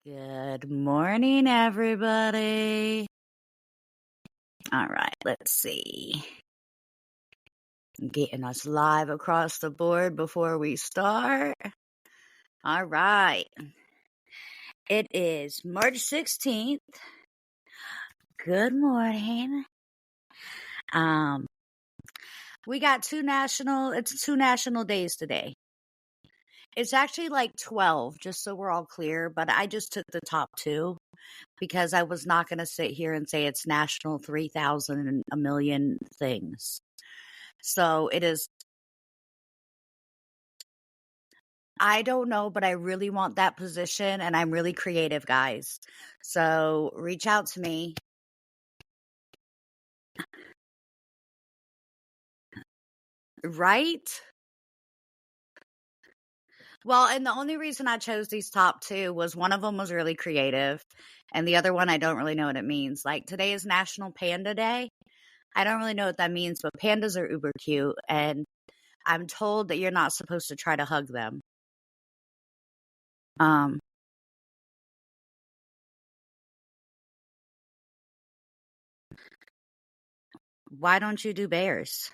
Good morning, everybody. All right, let's see. Getting us live across the board before we start. All right. It is March 16th. Good morning. We got two national days today. It's actually like 12, just so we're all clear, but I just took the top two because I was not going to sit here and say it's National 3,000 and a million things. So it is, I don't know, but I really want that position and I'm really creative, guys. So reach out to me. Right? Well, and the only reason I chose these top two was one of them was really creative, and the other one I don't really know what it means. Like today is National Panda Day. I don't really know what that means, but pandas are uber cute, and I'm told that you're not supposed to try to hug them. Why don't you do bears?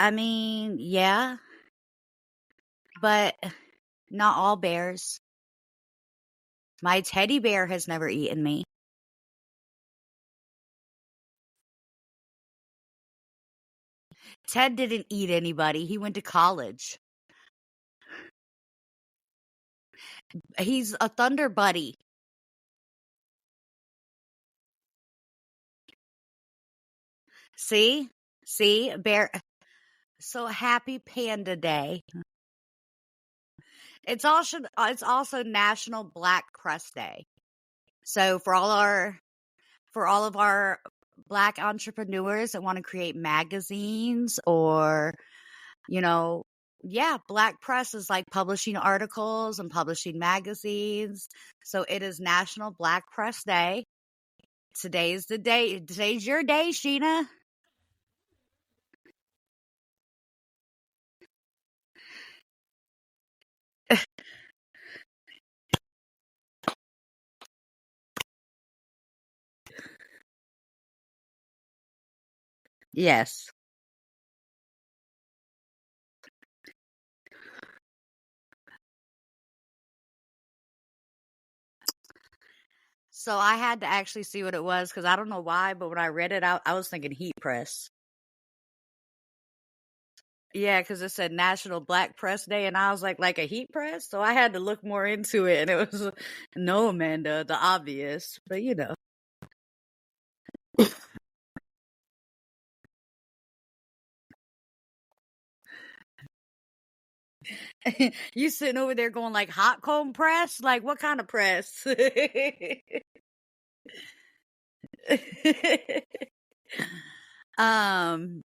I mean, yeah, but not all bears. My teddy bear has never eaten me. Ted didn't eat anybody. He went to college. He's a Thunder Buddy. See? See? Bear. So happy Panda Day. It's also National Black Press Day. So for all of our Black entrepreneurs that want to create magazines or, Black press is like publishing articles and publishing magazines. So it is National Black Press Day. Today's the day. Today's your day, Sheena. Yes. So I had to actually see what it was because I don't know why, but when I read it out, I was thinking heat press. Yeah, because it said National Black Press Day, and I was like a heat press? So I had to look more into it, and it was, no, Amanda, the obvious, but You sitting over there going like hot comb press? Like what kind of press? um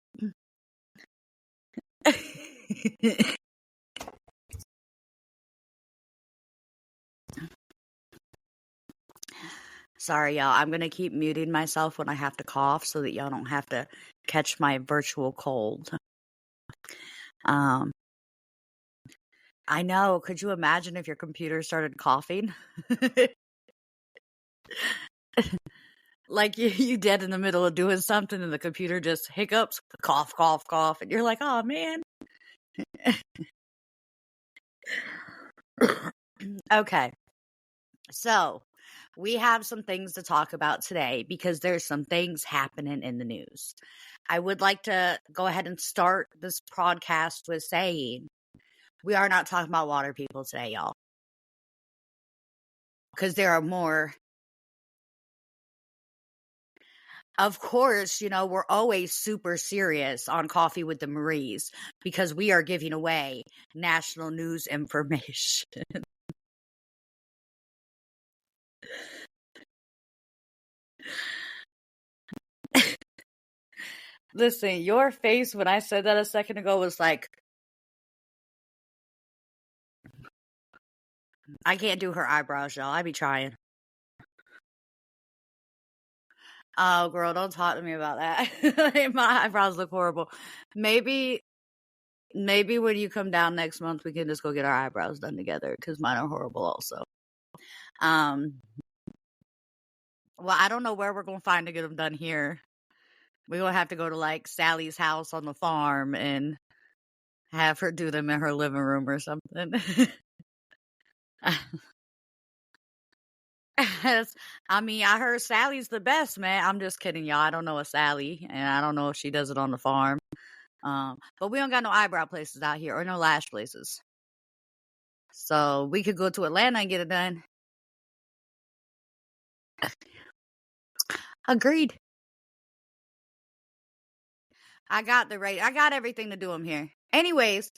Sorry, y'all. I'm going to keep muting myself when I have to cough so that y'all don't have to catch my virtual cold. I know. Could you imagine if your computer started coughing? Like you dead in the middle of doing something and the computer just hiccups, cough, cough, cough, and you're like, oh, man. Okay. So we have some things to talk about today because there's some things happening in the news. I would like to go ahead and start this podcast with saying we are not talking about water people today, y'all. Because there are more. Of course, we're always super serious on Coffee with the Maries because we are giving away national news information. Listen, your face when I said that a second ago was like, I can't do her eyebrows, y'all. I be trying. Oh, girl, don't talk to me about that. My eyebrows look horrible. Maybe Maybe when you come down next month, we can just go get our eyebrows done together because mine are horrible also. Well, I don't know where we're going to find to get them done here. We're going to have to go to like Sally's house on the farm and have her do them in her living room or something. I mean, I heard Sally's the best, man. I'm just kidding, y'all. I don't know a Sally, and I don't know if she does it on the farm. But we don't got no eyebrow places out here or no lash places. So we could go to Atlanta and get it done. Agreed. I got everything to do them here. Anyways,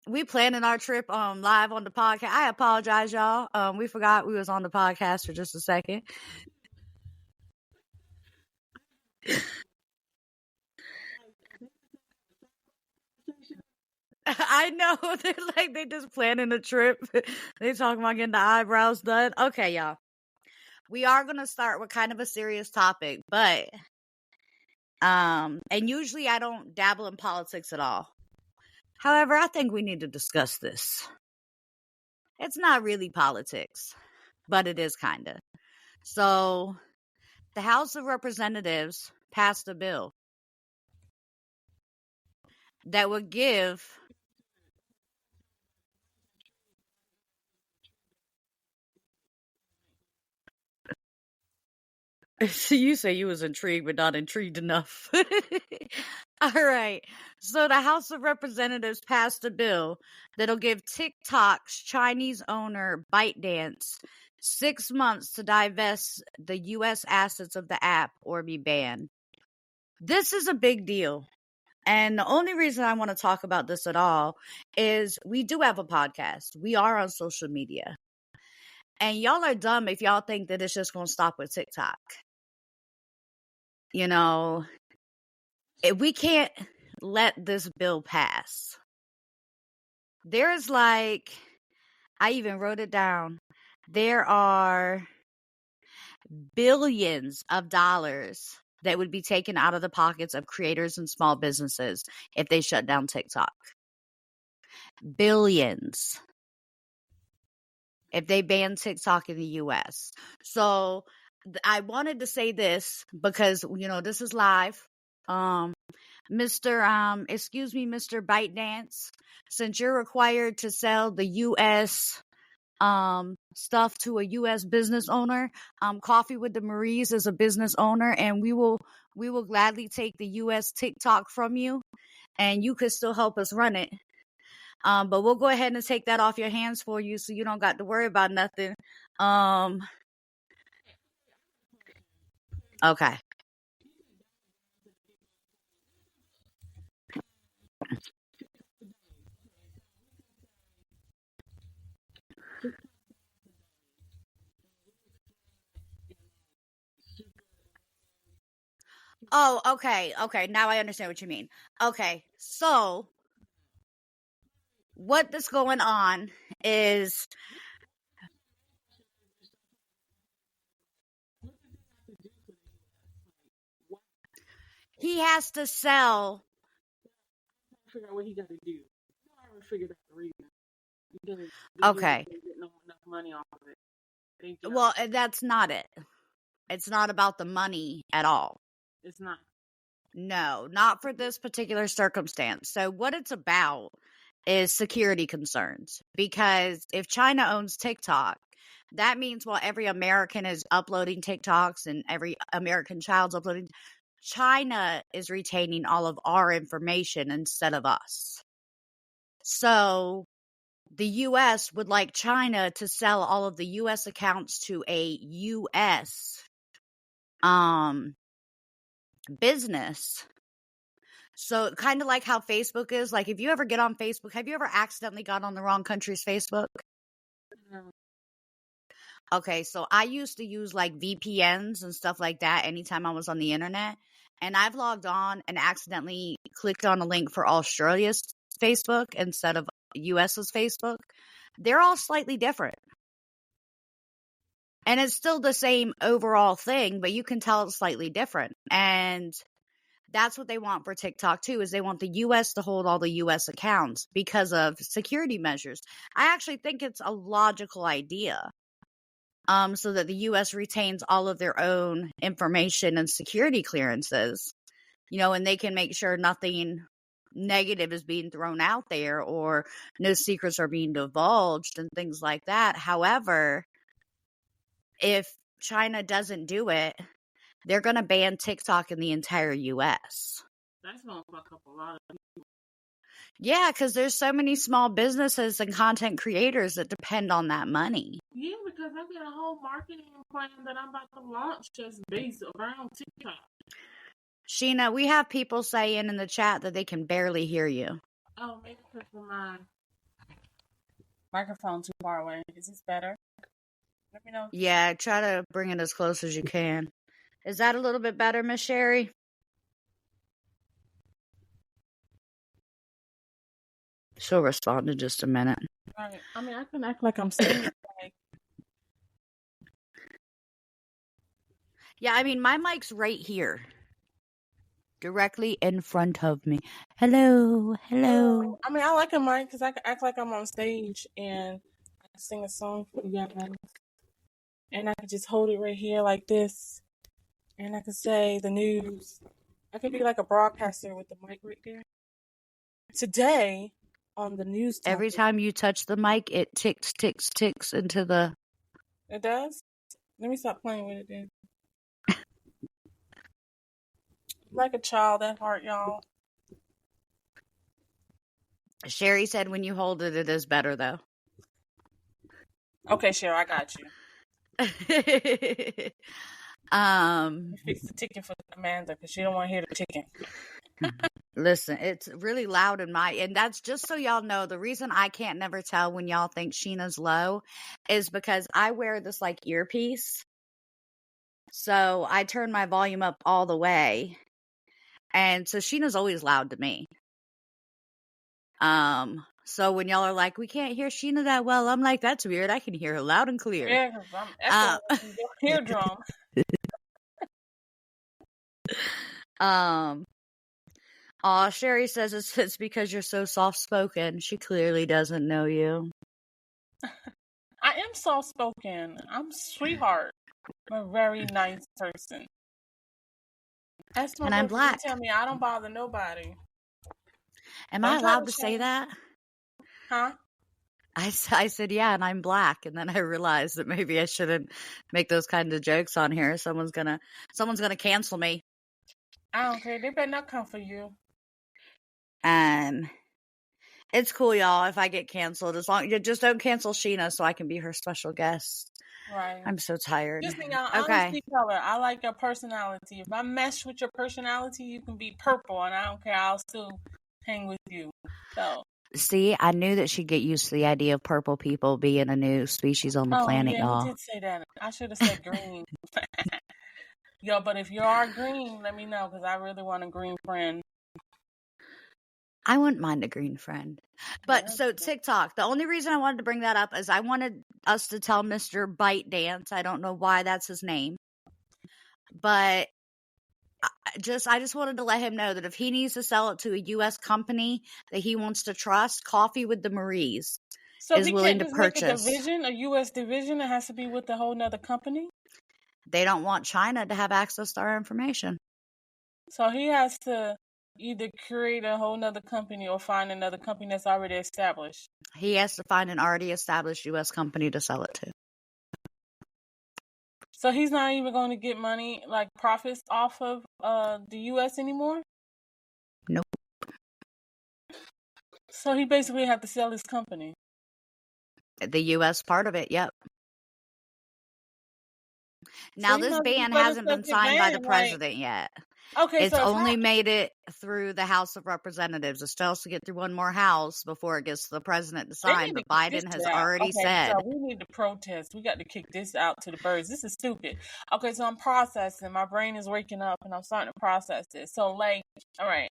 we planning our trip live on the podcast. I apologize, y'all. We forgot we was on the podcast for just a second. I know. They're like, they just planning a trip. They talking about getting the eyebrows done. Okay, y'all. We are gonna start with kind of a serious topic, but and usually I don't dabble in politics at all. However, I think we need to discuss this. It's not really politics, but it is kind of. So, the House of Representatives passed a bill that would give you say you was intrigued, but not intrigued enough. All right. So the House of Representatives passed a bill that'll give TikTok's Chinese owner ByteDance 6 months to divest the U.S. assets of the app or be banned. This is a big deal. And the only reason I want to talk about this at all is we do have a podcast. We are on social media. And y'all are dumb if y'all think that it's just going to stop with TikTok. You know, we can't let this bill pass. There's like, I even wrote it down. There are billions of dollars that would be taken out of the pockets of creators and small businesses if they shut down TikTok. Billions. If they ban TikTok in the US. So I wanted to say this because, this is live. Mr. ByteDance, since you're required to sell the US stuff to a US business owner, Coffee with the Maries is a business owner, and we will gladly take the US TikTok from you, and you could still help us run it. But we'll go ahead and take that off your hands for you so you don't got to worry about nothing. Okay. Oh, okay. Okay. Now I understand what you mean. Okay. So what's going on is he has to sell. Figure out what he got to do. I haven't figured out the reason. Okay. Get enough money off of it. Well, that's not it. It's not about the money at all. It's not. No, not for this particular circumstance. So what it's about is security concerns. Because if China owns TikTok, that means while every American is uploading TikToks and every American child's uploading, China is retaining all of our information instead of us. So the U.S. would like China to sell all of the U.S. accounts to a U.S. business. So kind of like how Facebook is. Like if you ever get on Facebook, have you ever accidentally got on the wrong country's Facebook? No. Okay, so I used to use like VPNs and stuff like that anytime I was on the internet. And I've logged on and accidentally clicked on a link for Australia's Facebook instead of US's Facebook. They're all slightly different. And it's still the same overall thing, but you can tell it's slightly different. And That's what they want for TikTok too, is they want the US to hold all the US accounts because of security measures. I actually think it's a logical idea. So that the US retains all of their own information and security clearances, and they can make sure nothing negative is being thrown out there or no secrets are being divulged and things like that. However, if China doesn't do it, they're going to ban TikTok in the entire US. That's going to fuck up a lot of people. Yeah, because there's so many small businesses and content creators that depend on that money. Yeah, because I got a whole marketing plan that I'm about to launch just based around TikTok. Sheena, we have people saying in the chat that they can barely hear you. Oh, maybe because of my microphone too far away. Is this better? Let me know. Yeah, try to bring it as close as you can. Is that a little bit better, Miss Sherry? She'll respond in just a minute. Right. I mean, I can act like I'm saying like. Yeah, I mean, my mic's right here. Directly in front of me. Hello. I mean, I like a mic because I can act like I'm on stage and I can sing a song for you guys. And I can just hold it right here like this. And I can say the news. I could be like a broadcaster with the mic right there. Today, on the news topic. Every time you touch the mic, it ticks into the... It does? Let me stop playing with it then. Like a child at heart, y'all. Sherry said when you hold it, it is better, though. Okay, Cheryl, I got you. Fix the ticket for Amanda because she don't want to hear the chicken. Listen, it's really loud in and that's just so y'all know, the reason I can't never tell when y'all think Sheena's low is because I wear this like earpiece. So I turn my volume up all the way. And so Sheena's always loud to me. So when y'all are like, we can't hear Sheena that well, I'm like, that's weird. I can hear her loud and clear. Yeah, because I'm echoing your eardrum. Sherry says it's because you're so soft-spoken. She clearly doesn't know you. I am soft-spoken. I'm a sweetheart. I'm a very nice person. And I'm black. Tell me I don't bother nobody. Am I allowed to say that? Huh? I said, yeah, and I'm black. And then I realized that maybe I shouldn't make those kinds of jokes on here. Someone's gonna cancel me. I don't care. They better not come for you. And it's cool, y'all, if I get canceled. As long you just don't cancel Sheena so I can be her special guest. Right. I'm so tired. Just think, honestly, color. I like your personality. If I mesh with your personality, you can be purple, and I don't care. I'll still hang with you. So. See, I knew that she'd get used to the idea of purple people being a new species on the planet, y'all. You did say that. I should have said green. Yo, but if you are green, let me know, because I really want a green friend. I wouldn't mind a green friend. But so TikTok, the only reason I wanted to bring that up is I wanted us to tell Mr. Bite Dance. I don't know why that's his name. But I just wanted to let him know that if he needs to sell it to a U.S. company that he wants to trust, Coffee with the Maries is willing to purchase. Make a division, a U.S. division that has to be with a whole nother company? They don't want China to have access to our information. So he has to either create a whole nother company or find another company that's already established. He has to find an already established U.S. company to sell it to. So he's not even going to get money, like profits off of the U.S. anymore? Nope. So he basically had to sell his company. The U.S. part of it, yep. Now, this ban hasn't been signed by the president yet. Okay, it's only made it through the House of Representatives. It still has to get through one more house before it gets to the president to sign. But Biden has already said. So we need to protest. We got to kick this out to the birds. This is stupid. Okay, so I'm processing. My brain is waking up, and I'm starting to process this. So, like, all right.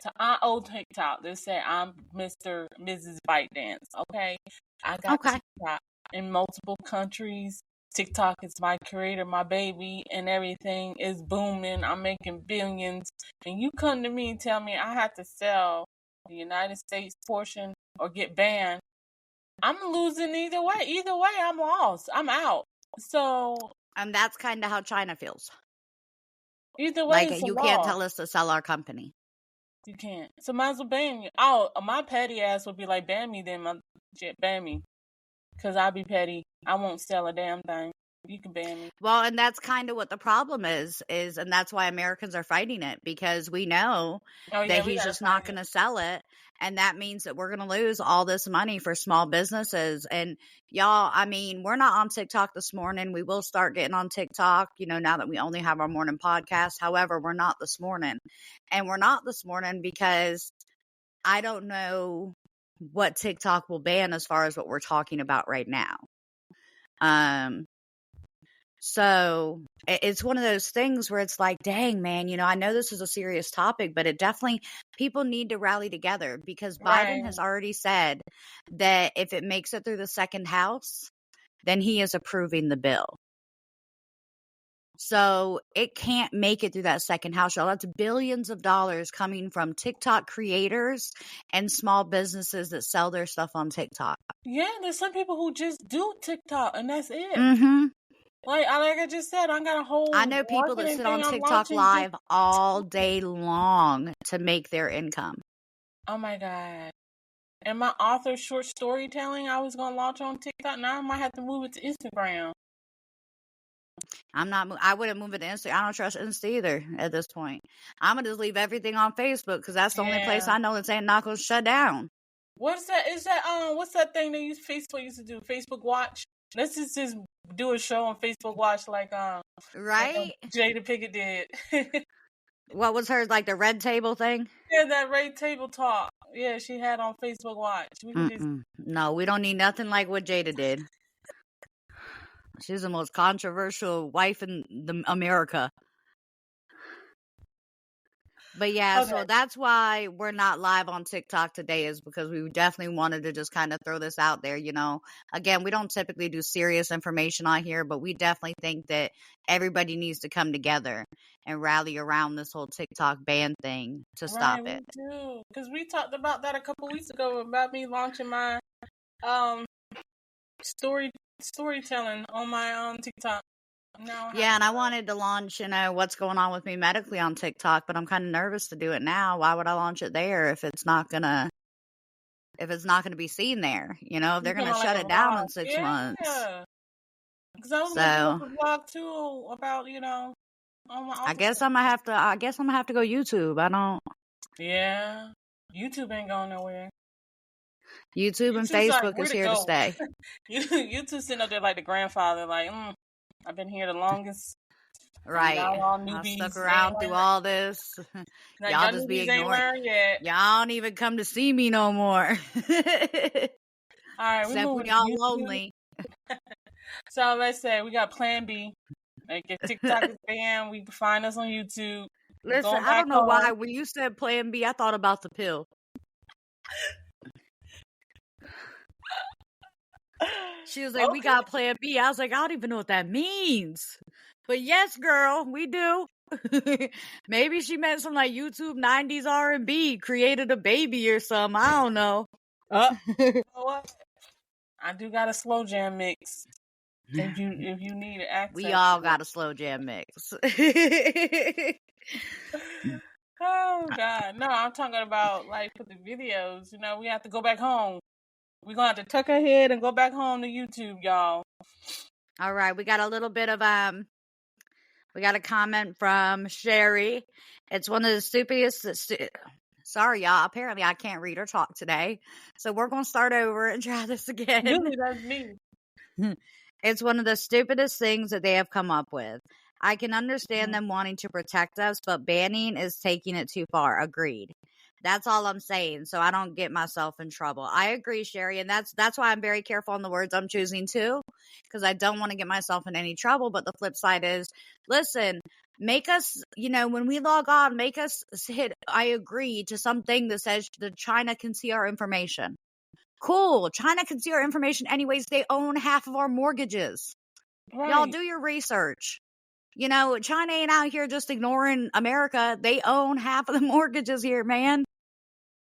So I owe TikTok. They say I'm Mr. Mrs. Bite Dance. Okay, I got TikTok in multiple countries. TikTok is my creator, my baby, and everything is booming. I'm making billions. And you come to me and tell me I have to sell the United States portion or get banned. I'm losing either way. Either way, I'm lost. I'm out. So. And that's kind of how China feels. Either way, like, it's a you law. can't tell us to sell our company. You can't. So might as well ban me. Oh, my petty ass would be like, ban me then, my shit, ban me. Because I'll be petty. I won't sell a damn thing. You can ban me. Well, and that's kind of what the problem is, and that's why Americans are fighting it, because we know that he's just not going to sell it. And that means that we're going to lose all this money for small businesses. And y'all, I mean, we're not on TikTok this morning. We will start getting on TikTok, now that we only have our morning podcast. However, we're not this morning. And we're not this morning because I don't know what TikTok will ban as far as what we're talking about right now. So it's one of those things where it's like, dang, man, I know this is a serious topic, but it definitely, people need to rally together, because Biden has already said that if it makes it through the second house, then he is approving the bill. So it can't make it through that second house, y'all. That's billions of dollars coming from TikTok creators and small businesses that sell their stuff on TikTok. Yeah, there's some people who just do TikTok and that's it. Mm-hmm. Like I just said, I got a whole. I know people that sit on TikTok live all day long to make their income. Oh my God. And my author short storytelling I was going to launch on TikTok. Now I might have to move it to Instagram. I wouldn't move it to Insta. I don't trust Insta either at this point. I'm going to just leave everything on Facebook, because that's the only place I know that's not going to shut down. What's that? Is that, what's that thing they Facebook used to do? Facebook Watch? Let's just do a show on Facebook Watch like right? Like Jada Pinkett did. What was hers, like the red table thing? Yeah, that red table talk. Yeah, she had on Facebook Watch. No, we don't need nothing like what Jada did. She's the most controversial wife in America. But yeah, okay. So that's why we're not live on TikTok today, is because we definitely wanted to just kind of throw this out there. Again, we don't typically do serious information on here, but we definitely think that everybody needs to come together and rally around this whole TikTok ban thing to stop it. We do, because we talked about that a couple weeks ago about me launching my storytelling on my TikTok. Yeah, and I wanted to launch, what's going on with me medically on TikTok, but I'm kind of nervous to do it now. Why would I launch it there if it's not gonna be seen there? If they're gonna shut it down in 6 months. Because I was gonna do a blog too about on my. I guess I'm gonna have to go YouTube. I don't. Yeah, YouTube ain't going nowhere. YouTube and Facebook is here to stay. YouTube sitting up there like the grandfather, like, I've been here the longest. Right. I stuck around through all this. Y'all just be ignoring. Y'all don't even come to see me no more. All right, except when y'all lonely. So let's say we got Plan B. Like if TikTok is banned, we can find us on YouTube. Listen, I don't know why when you said Plan B, I thought about the pill. She was like, we got Plan B. I was like, I don't even know what that means. But yes, girl, we do. Maybe she meant some like YouTube 90s R&B, created a baby or something. I don't know. You know what? I do got a slow jam mix. If you need access. We all got a slow jam mix. Oh God. No, I'm talking about like for the videos, we have to go back home. We're going to have to tuck our head and go back home to YouTube, y'all. All right. We got a little bit of, we got a comment from Sherry. It's one of the stupidest. Sorry, y'all. Apparently I can't read or talk today. So we're going to start over and try this again. Really, that's me. It's one of the stupidest things that they have come up with. I can understand them wanting to protect us, but banning is taking it too far. Agreed. That's all I'm saying, so I don't get myself in trouble. I agree, Sherry, and that's why I'm very careful on the words I'm choosing too, because I don't want to get myself in any trouble. But the flip side is, listen, make us, when we log on, make us hit I agree to something that says that China can see our information. Cool. China can see our information anyways. They own half of our mortgages. Right. Y'all do your research. You know, China ain't out here just ignoring America. They own half of the mortgages here, man.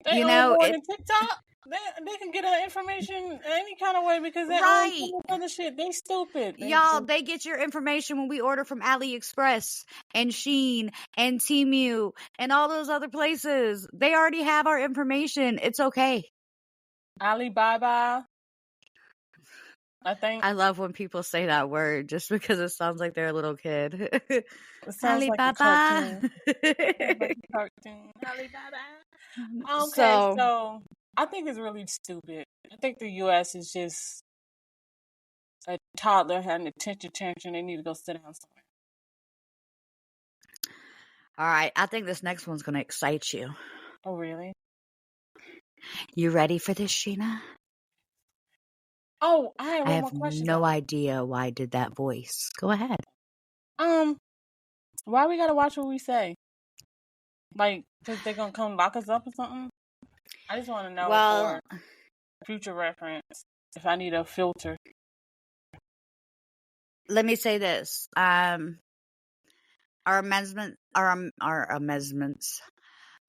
They You own know, more than TikTok. They can get information any kind of way because they own right. so much other shit. They stupid. Y'all, they get your information when we order from AliExpress and Shein and Temu and all those other places. They already have our information. It's okay. Alibaba, I think. I love when people say that word just because it sounds like they're a little kid. It sounds like a Alibaba. cartoon. It sounds like a cartoon. Alibaba. Okay, So, so I think it's really stupid. I think the U.S. is just a toddler having a temper tantrum. They need to go sit down somewhere. all right. I think this next one's going to excite you. Oh, really? You ready for this, Sheena? Oh, I have I one more have question. no idea why I did that voice. Go ahead. Why we gotta watch what we say? Like, cause they're gonna come lock us up or something? I just want to know Well, for future reference if I need a filter. let me say this. Our amendments.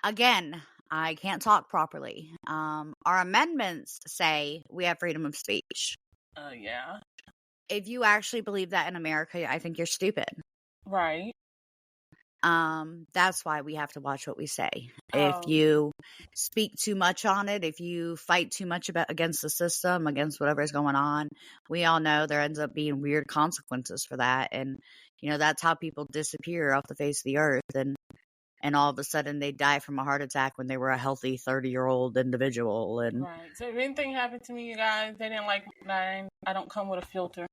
Again, I can't talk properly. Our amendments say we have freedom of speech. Yeah. If you actually believe that in America, I think you're stupid. Right. That's why we have to watch what we say. Oh. If you speak too much on it, if you fight too much against the system, against whatever is going on, we all know there ends up being weird consequences for that. And, you know, that's how people disappear off the face of the earth. And all of a sudden they die from a heart attack when they were a healthy 30-year-old individual. And right. So if anything happened to me, you guys, they didn't like mine. I don't come with a filter.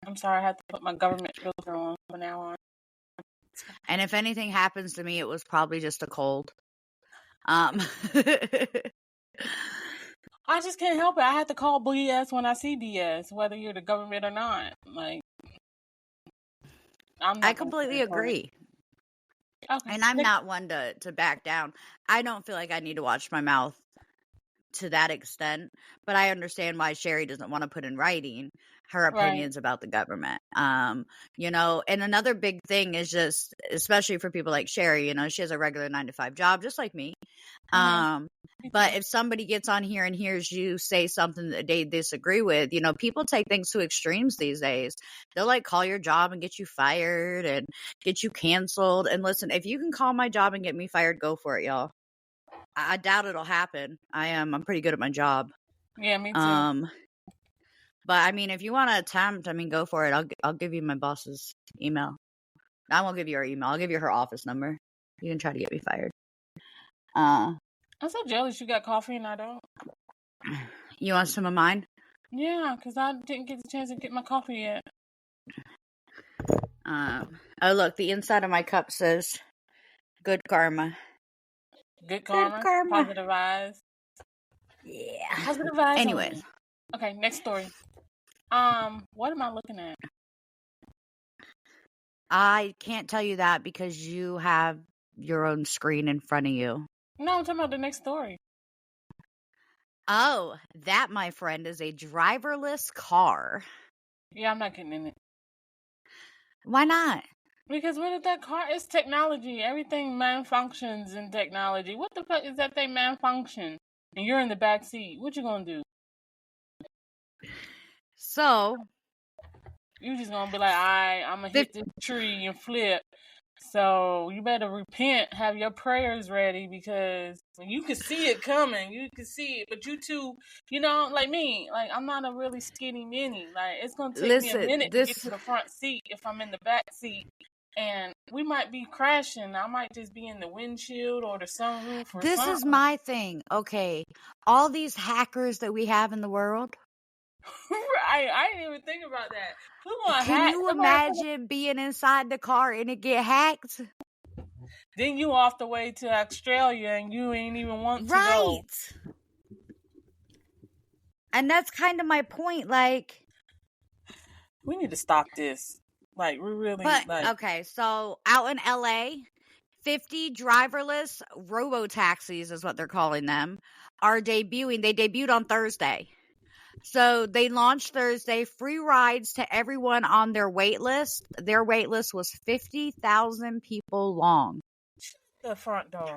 I'm sorry, I had to put my government filter on from now on. And if anything happens to me, it was probably just a cold. I just can't help it. I have to call BS when I see BS, whether you're the government or not. Like, I completely agree. Okay. And I'm not one to back down. I don't feel like I need to watch my mouth to that extent, but I understand why Sherry doesn't want to put in writing her opinions about the government. You know, and another big thing is just, especially for people like Sherry, you know, she has a regular 9-to-5 job, just like me. But if somebody gets on here and hears you say something that they disagree with, you know, people take things to extremes these days. They'll like call your job and get you fired and get you canceled. And listen, if you can call my job and get me fired, go for it, y'all. I doubt it'll happen. I'm pretty good at my job. Yeah, me too. But I mean, if you want to attempt, I mean, go for it. I'll give you my boss's email. I won't give you her email. I'll give you her office number. You can try to get me fired. I'm so jealous you got coffee and I don't. You want some of mine? Yeah, because I didn't get the chance to get my coffee yet. Oh, look, the inside of my cup says good karma. Good karma. Positive vibes. Yeah. Positive vibes. Anyways. Okay, next story. What am I looking at? I can't tell you that because you have your own screen in front of you. No, I'm talking about the next story. Oh, that, my friend, is a driverless car. Yeah, I'm not getting in it. Why not? Because what is that car? It's technology. Everything malfunctions in technology. What the fuck is that thing malfunction? And you're in the back seat. What you gonna do? So you just gonna be like, I'm gonna hit this tree and flip. So you better repent, have your prayers ready, because when you can see it coming, you can see it. But you too, you know, like me, like I'm not a really skinny mini. Like it's gonna take me a minute to get to the front seat if I'm in the back seat. And we might be crashing. I might just be in the windshield or the sunroof or this something. Is my thing. Okay. All these hackers that we have in the world. I didn't even think about that. Can you imagine being inside the car and it get hacked? Then you off the way to Australia and you ain't even want to go. Right. And that's kind of my point. Like, we need to stop this. Like, we really. Okay, so out in LA, 50 driverless robo-taxis is what they're calling them, are debuting. They debuted on Thursday. So they launched Thursday, free rides to everyone on their wait list. Their wait list was 50,000 people long. The front door.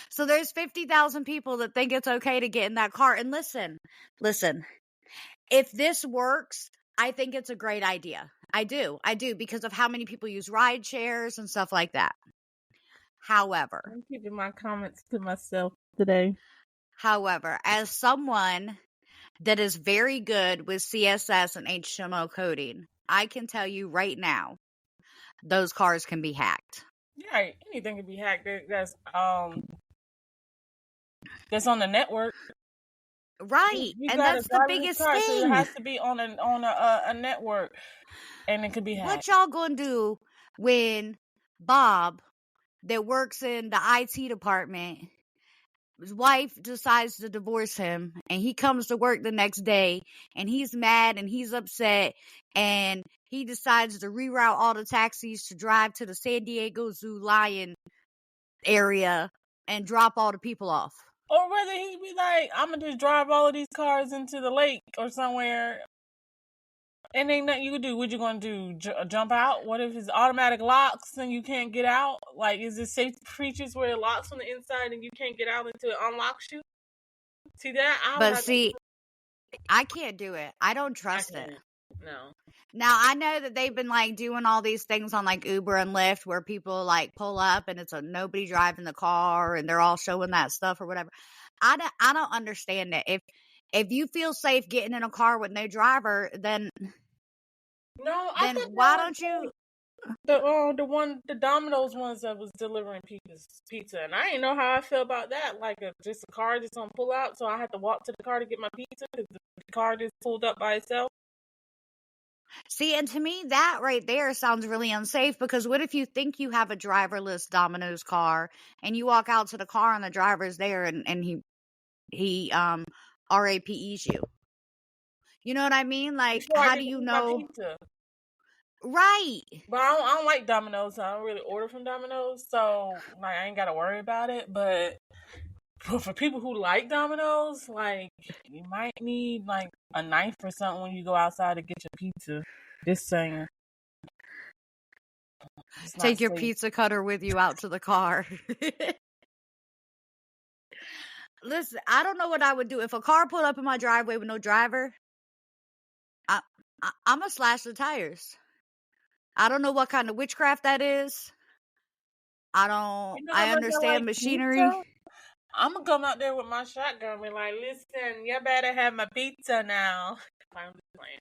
So there's 50,000 people that think it's okay to get in that car. And listen, if this works, I think it's a great idea. I do, because of how many people use ride shares and stuff like that. However, I'm keeping my comments to myself today. as someone that is very good with CSS and HTML coding, I can tell you right now, those cars can be hacked. Yeah, anything can be hacked. That's on the network. Right, You and got a that's the driverless biggest car, so it thing. has to be on a network, and it could be hacked. What y'all gonna do when Bob, that works in the IT department, his wife decides to divorce him, and he comes to work the next day, and he's mad and he's upset, and he decides to reroute all the taxis to drive to the San Diego Zoo Lion area and drop all the people off? Or whether he be like, I'm gonna just drive all of these cars into the lake or somewhere, and ain't nothing you could do. What you gonna do? Jump out? What if it's automatic locks and you can't get out? Like, is it safety features where it locks on the inside and you can't get out until it unlocks you? See that? But see, I can't do it. I don't trust it. No. Now, I know that they've been like doing all these things on like Uber and Lyft where people like pull up and it's a nobody driving the car and they're all showing that stuff or whatever. I don't understand it. If you feel safe getting in a car with no driver, then why don't you? The Domino's ones that was delivering pizza, and I didn't know how I feel about that. Like, just a car just on pull out, so I had to walk to the car to get my pizza because the car just pulled up by itself. See, and to me, that right there sounds really unsafe, because what if you think you have a driverless Domino's car and you walk out to the car and the driver's there and he RAPEs you? You know what I mean? Like, how do you know? Right. But I don't like Domino's, so I don't really order from Domino's, so like I ain't gotta worry about it. But for people who like Domino's, like, you might need like a knife or something when you go outside to get your pizza. Just saying. Take your pizza cutter with you out to the car. Listen, I don't know what I would do if a car pulled up in my driveway with no driver. I'm gonna slash the tires. I don't know what kind of witchcraft that is. I understand machinery. Pizza? I'm gonna come out there with my shotgun and be like, listen, you better have my pizza now. I'm just playing.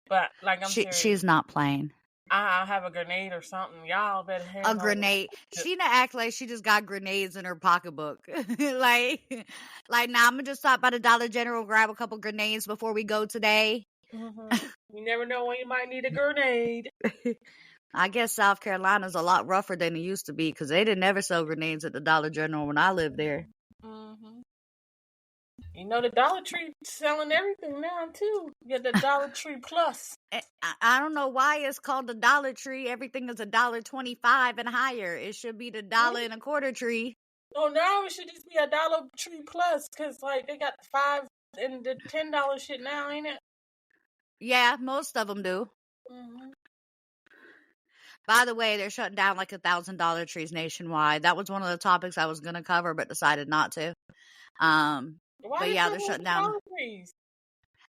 But like, I'm serious. She's not playing. I'll have a grenade or something. Y'all better have a grenade. Sheena act like she just got grenades in her pocketbook. like now I'm gonna just stop by the Dollar General, grab a couple grenades before we go today. Mm-hmm. You never know when you might need a grenade. I guess South Carolina's a lot rougher than it used to be, because they didn't ever sell grenades at the Dollar General when I lived there. Mm-hmm. You know, the Dollar Tree selling everything now, too. You get the Dollar Tree Plus. I don't know why it's called the Dollar Tree. Everything is $1.25 and higher. It should be the $1.25 tree. Oh, now it should just be a Dollar Tree Plus, because, like, they got the $5 and the $10 shit now, ain't it? Yeah, most of them do. Mm-hmm. By the way, they're shutting down like 1,000 Dollar Trees nationwide. That was one of the topics I was going to cover, but decided not to. But yeah, they're shutting down.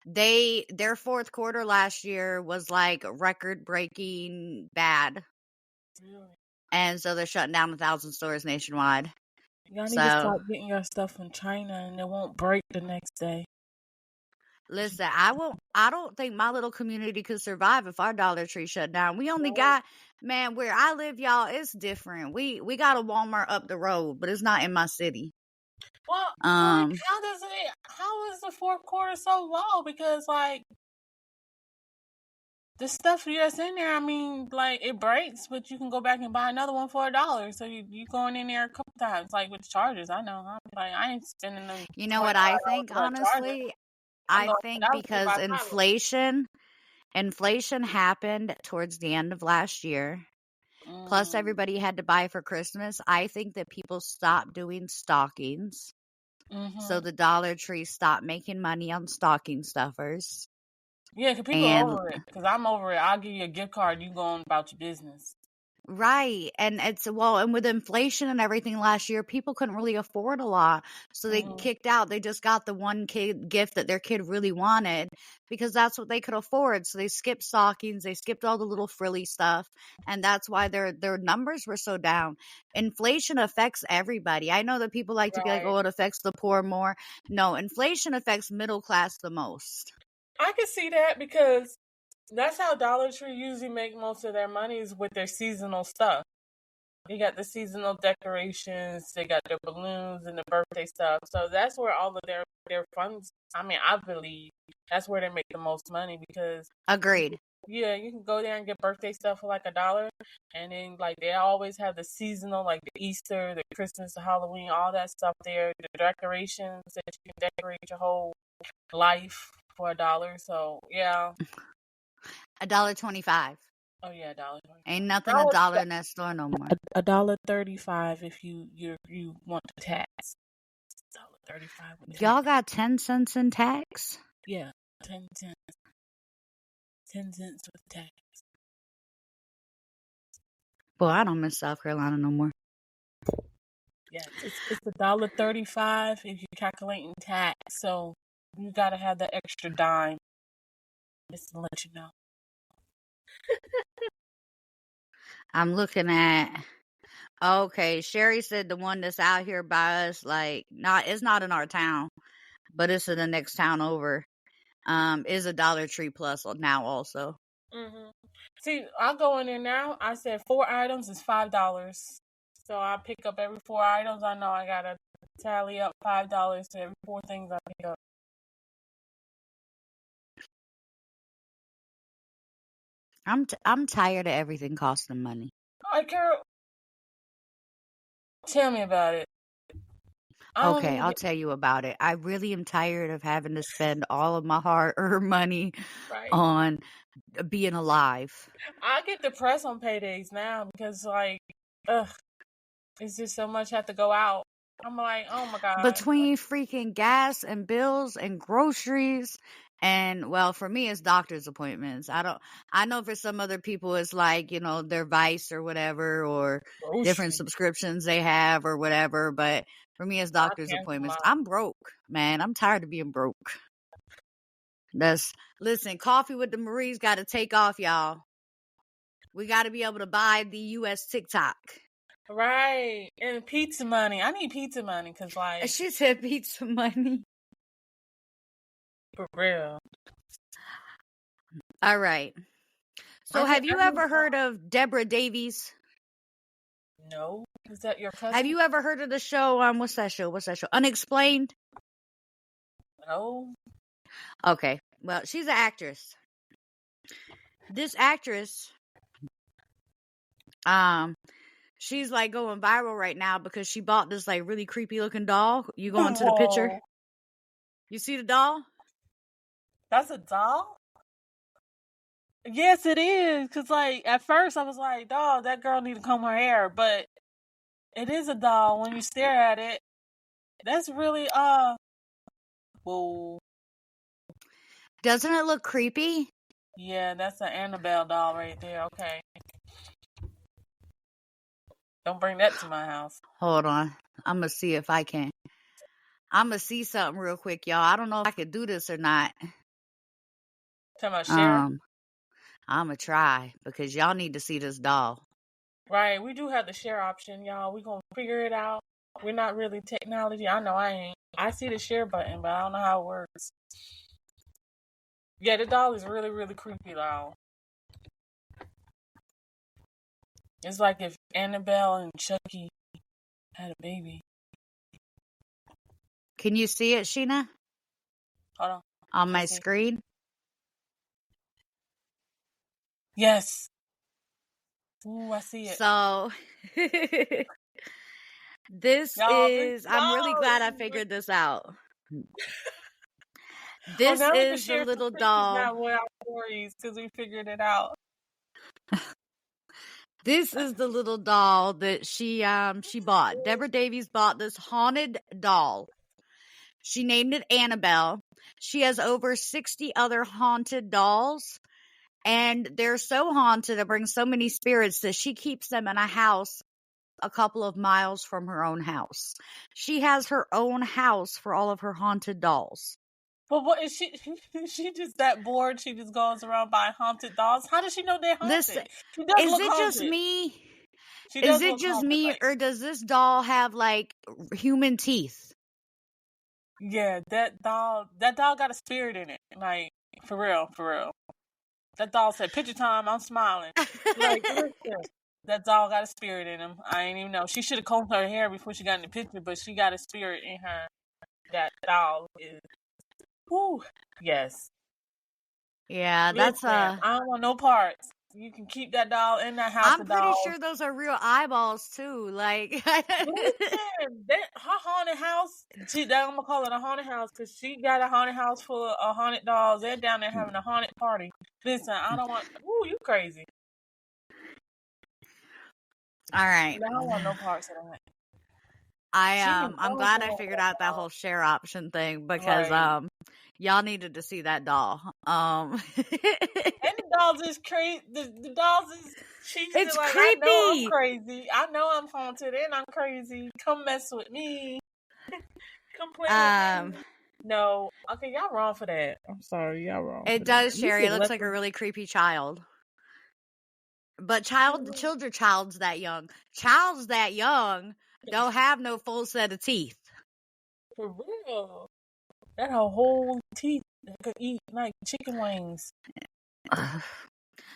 Their fourth quarter last year was like record breaking bad. Really? And so they're shutting down 1,000 stores nationwide. Y'all need to start getting your stuff from China and it won't break the next day. Listen, I don't think my little community could survive if our Dollar Tree shut down. We only got, man, where I live, y'all, it's different. We got a Walmart up the road, but it's not in my city. Well, how is the fourth quarter so low? Because, like, the stuff that's in there, I mean, like, it breaks, but you can go back and buy another one for $1. So you going in there a couple times, like with chargers. I know, like, I ain't spending them. You know what I think, honestly? I think because inflation happened towards the end of last year. Plus, everybody had to buy for Christmas. I think that people stopped doing stockings. So Mm-hmm. the Dollar Tree stopped making money on stocking stuffers. Yeah, because people are And over it. Because I'm over it. I'll give you a gift card. You go on about your business. right. And and with inflation and everything last year, people couldn't really afford a lot. So they Mm-hmm. kicked out. They just got the one kid gift that their kid really wanted because that's what they could afford. So they skipped stockings, they skipped all the little frilly stuff. And that's why their numbers were so down. Inflation affects everybody. I know that people like to be like, Right. oh, it affects the poor more. No, inflation affects middle class the most. I can see that because that's how Dollar Tree usually make most of their money is with their seasonal stuff. They got the seasonal decorations, they got their balloons and the birthday stuff. So that's where all of their funds. I mean, I believe that's where they make the most money because Agreed. yeah, you can go there and get birthday stuff for like $1, and then like they always have the seasonal, like the Easter, the Christmas, the Halloween, all that stuff there. The decorations that you can decorate your whole life for $1. So yeah, $1.25. oh yeah, dollar Ain't 25. nothing a dollar in that store no more. $1.35 if you want the tax. $1.35 with tax. Y'all got 10 cents in tax? Yeah, 10 cents. 10 cents with tax. Boy, I don't miss South Carolina no more. Yeah, it's $1.35 if you're calculating tax. So you gotta have the extra dime. Just to let you know. I'm looking at. Okay, Sherry said the one that's out here by us, like, it's not in our town, but it's in the next town over. Is a Dollar Tree Plus now also. Mm-hmm. See, I'll go in there now. I said 4 items is $5. So I pick up every 4 items. I know I gotta tally up $5 to every 4 things I pick up. I'm tired of everything costing money. All right, Carol, tell me about it. I don't Okay, even I'll get tell you about it. I really am tired of having to spend all of my hard-earned money right. on being alive. I get depressed on paydays now because like, ugh, it's just so much have to go out. I'm like, oh my god. Between freaking gas and bills and groceries and well, for me it's doctor's appointments. I know for some other people it's like, their Vice or whatever or different Grocery. subscriptions they have or whatever, but for me it's I doctor's cancel appointments. mine. I'm broke, man. I'm tired of being broke. Listen, coffee with the Marie's got to take off, y'all. We got to be able to buy the US TikTok. Right. And pizza money. I need pizza money because like, She said pizza money. for real. All right. So have you ever heard of Deborah Davies? No. Is that your cousin? Have you ever heard of the show? What's that show? Unexplained? No. Okay. Well, she's an actress. This actress, she's like going viral right now because she bought this like really creepy looking doll. You go into the picture? Whoa. You see the doll? That's a doll? Yes, it is. Cause like at first I was like, dog, that girl need to comb her hair, but it is a doll when you stare at it. That's really whoa. Doesn't it look creepy? Yeah, that's an Annabelle doll right there. Okay. Don't bring that to my house. Hold on. I'm going to see if I can. I'm going to see something real quick, y'all. I don't know if I can do this or not. Talking about share? I'm going to try because y'all need to see this doll. Right, we do have the share option, y'all. We gonna figure it out. We're not really technology. I know I ain't. I see the share button, but I don't know how it works. Yeah, the doll is really, really creepy, though. It's like if Annabelle and Chucky had a baby. Can you see it, Sheena? Hold on. On my screen? Yes. Ooh, I see it. So, I'm really glad I figured this out. This now we can is the share little some doll. now with our stories because we figured it out. This is the little doll that she bought. Deborah Davies bought this haunted doll. She named it Annabelle. She has over 60 other haunted dolls, and they're so haunted and bring so many spirits that she keeps them in a house a couple of miles from her own house. She has her own house for all of her haunted dolls. But what is she? She just that bored? She just goes around buying haunted dolls. How does she know they're haunted? Listen, She does is look it just haunted. me? She Is does it look just haunted. me, Like, or does this doll have like human teeth? yeah, that doll got a spirit in it. Like, for real, for real. That doll said, "Picture time." I'm smiling. Like, listen, that doll got a spirit in him. I ain't even know. She should have combed her hair before she got in the picture, but she got a spirit in her. That doll is. Whoo, yes. Yeah, that's Listen, I don't want no parts. You can keep that doll in that house I'm of pretty dolls. sure those are real eyeballs too. Like Listen, that her haunted house. I'm gonna call it a haunted house because she got a haunted house full of haunted dolls. They're down there having a haunted party. Listen, I don't want. Ooh, you crazy? all right. I don't want no parts of that. I'm glad I figured out that whole share option thing because Right. y'all needed to see that doll. And the dolls is crazy. The dolls is cheesy. It's Like, I know I'm creepy. crazy. I know I'm haunted and I'm crazy. Come mess with me. Come play with me. No. Okay, y'all wrong for that. I'm sorry, y'all wrong for It that. does, You Sherry. should It looks let like a them. really creepy child. But child's that young. Child's that young don't have no full set of teeth. For real. That her whole teeth that could eat like chicken wings.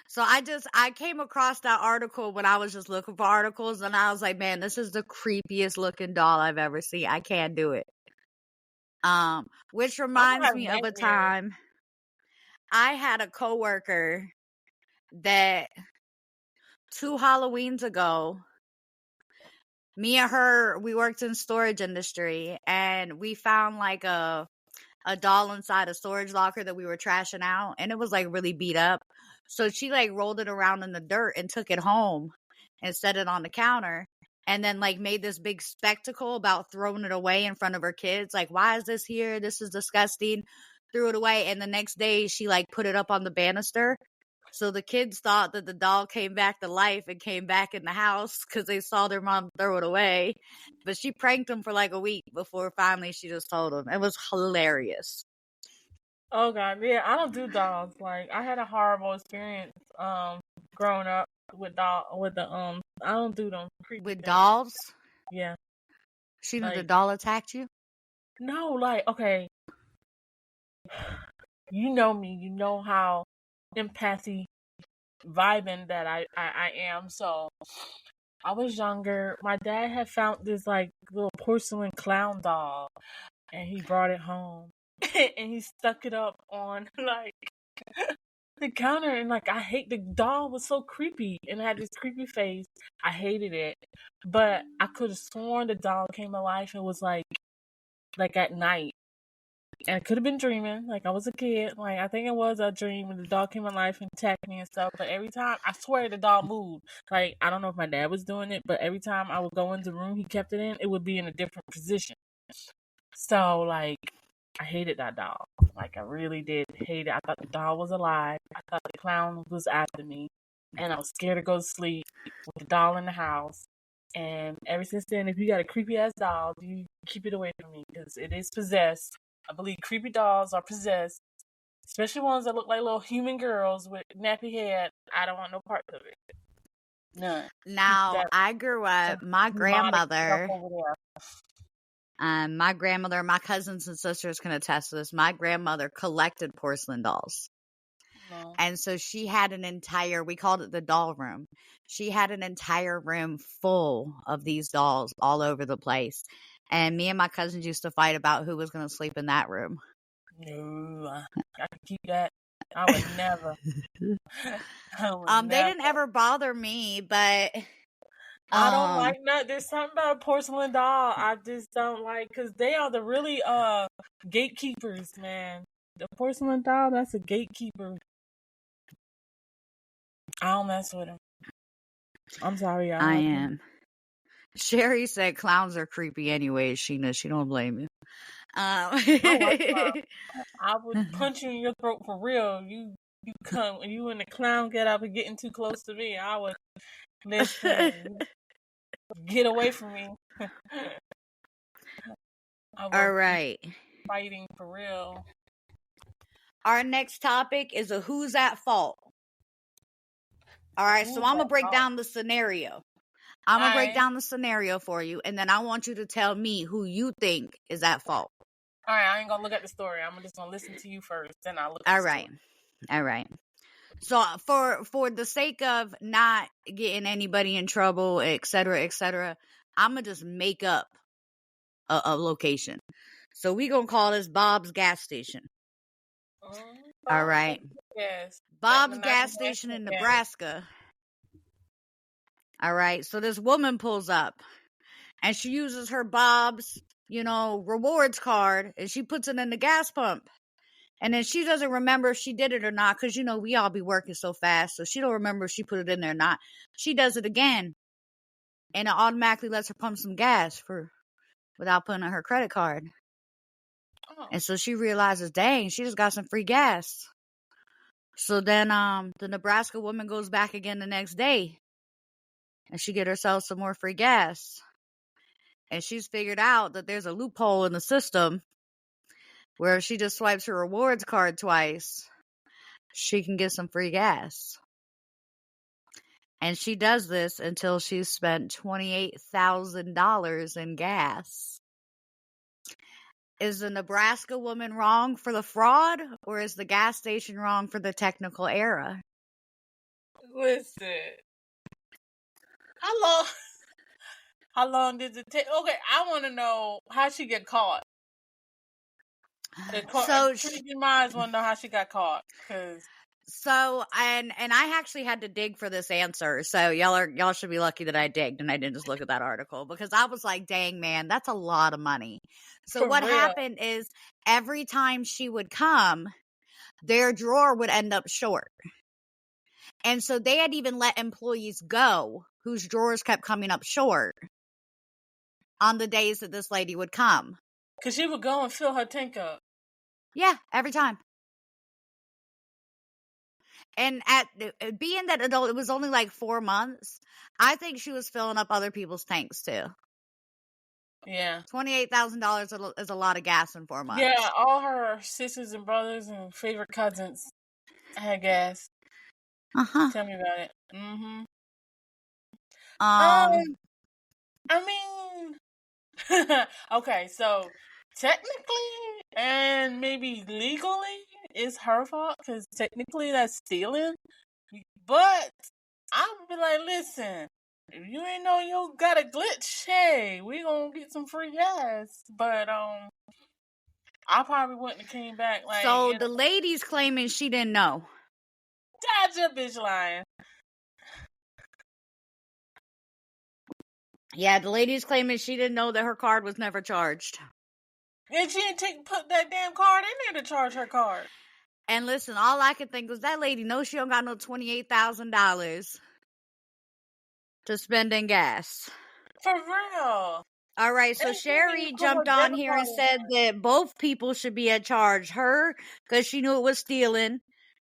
So I came across that article when I was just looking for articles, and I was like, man, this is the creepiest looking doll I've ever seen. I can't do it. Which I'm reminds having me of a nightmares. time I had a coworker that 2 Halloweens ago, me and her, we worked in storage industry, and we found like a doll inside a storage locker that we were trashing out, and it was like really beat up. So she like rolled it around in the dirt and took it home and set it on the counter, and then like made this big spectacle about throwing it away in front of her kids. Like, why is this here? This is disgusting. Threw it away, and the next day she like put it up on the banister. So the kids thought that the doll came back to life and came back in the house because they saw their mom throw it away. But she pranked them for like a week before finally she just told them. It was hilarious. Oh god, yeah, I don't do dolls. Like, I had a horrible experience growing up with the I don't do them creepy With things. dolls? Yeah. She knew the Like, doll attacked you? no, like, okay, you know me, you know how empathy vibing that I am. So I was younger. My dad had found this like little porcelain clown doll and he brought it home. And he stuck it up on like the counter, and like, I hate the doll was so creepy and it had this creepy face. I hated it. But I could have sworn the doll came alive and was like at night. And I could have been dreaming, like I was a kid. Like, I think it was a dream when the dog came alive and attacked me and stuff. But every time, I swear the dog moved. Like, I don't know if my dad was doing it, but every time I would go in the room he kept it in, it would be in a different position. So, like, I hated that dog. Like, I really did hate it. I thought the dog was alive. I thought the clown was after me. And I was scared to go to sleep with the doll in the house. And ever since then, if you got a creepy ass doll, you keep it away from me because it is possessed. I believe creepy dolls are possessed, especially ones that look like little human girls with nappy head. I don't want no part of it. None. Now, That I grew up, demonic stuff over there. my cousins and sisters can attest to this. My grandmother collected porcelain dolls. No. And so she had we called it the doll room. She had an entire room full of these dolls all over the place. And me and my cousins used to fight about who was going to sleep in that room. No, I could keep that. I would never. They didn't ever bother me, but I don't like that. There's something about a porcelain doll I just don't like because they are the really gatekeepers, man. The porcelain doll, that's a gatekeeper. I don't mess with him. I'm sorry, y'all. I am. Sherry said clowns are creepy anyways, Sheena. She don't blame you. I would punch you in your throat for real. You come, you and the clown get up and getting too close to me. I would listen. Get away from me. I All will be right. fighting for real. Our next topic is a who's at fault. All right, so I'm going to break down the scenario. I'm going to break down the scenario for you, and then I want you to tell me who you think is at fault. All right, I ain't going to look at the story. I'm just going to listen to you first, then I'll look All at the right. story. All right. So for the sake of not getting anybody in trouble, et cetera, I'm going to just make up a location. So we going to call this Bob's gas station. All right. Yes. Bob's gas station in Nebraska. All right. So this woman pulls up and she uses her Bob's, rewards card, and she puts it in the gas pump. And then she doesn't remember if she did it or not, because, we all be working so fast. So she don't remember if she put it in there or not. She does it again, and it automatically lets her pump some gas without putting on her credit card. Oh. And so she realizes, dang, she just got some free gas. So then the Nebraska woman goes back again the next day, and she get herself some more free gas. And she's figured out that there's a loophole in the system where if she just swipes her rewards card twice, she can get some free gas. And she does this until she's spent $28,000 in gas. Is the Nebraska woman wrong for the fraud, or is the gas station wrong for the technical error? Listen. How long did it take? Okay, I want to know how she get caught. So you might as well know how she got caught, because. So, and I actually had to dig for this answer. So y'all should be lucky that I digged and I didn't just look at that article, because I was like, dang, man, that's a lot of money. So what happened is every time she would come, their drawer would end up short. And so they had even let employees go whose drawers kept coming up short on the days that this lady would come. Because she would go and fill her tank up. Yeah, every time. And being that it was only like 4 months, I think she was filling up other people's tanks too. Yeah. $28,000 is a lot of gas in 4 months. Yeah, all her sisters and brothers and favorite cousins had gas. Tell me about it. Mm-hmm. I mean, okay, so technically and maybe legally it's her fault, because technically that's stealing. But I would be like, listen, if you ain't know you got a glitch, hey, we gonna get some free gas. But I probably wouldn't have came back like. So the lady's claiming she didn't know. That's your bitch lying. Yeah, the lady's claiming she didn't know that her card was never charged. And she didn't put that damn card in there to charge her card. And listen, all I could think was that lady knows she don't got no $28,000 to spend in gas. For real. All right, so Sherry jumped on here and said that both people should be at charge. Her, because she knew it was stealing,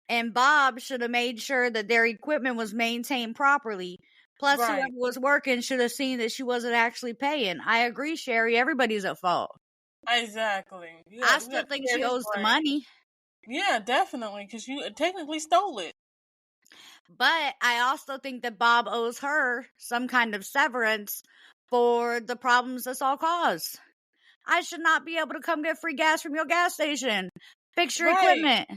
and Bob should have made sure that their equipment was maintained properly. Plus, whoever was working should have seen that she wasn't actually paying. I agree, Sherry. Everybody's at fault. Exactly. I still think she owes the money. Yeah, definitely, because you technically stole it. But I also think that Bob owes her some kind of severance for the problems this all caused. I should not be able to come get free gas from your gas station. Fix your equipment.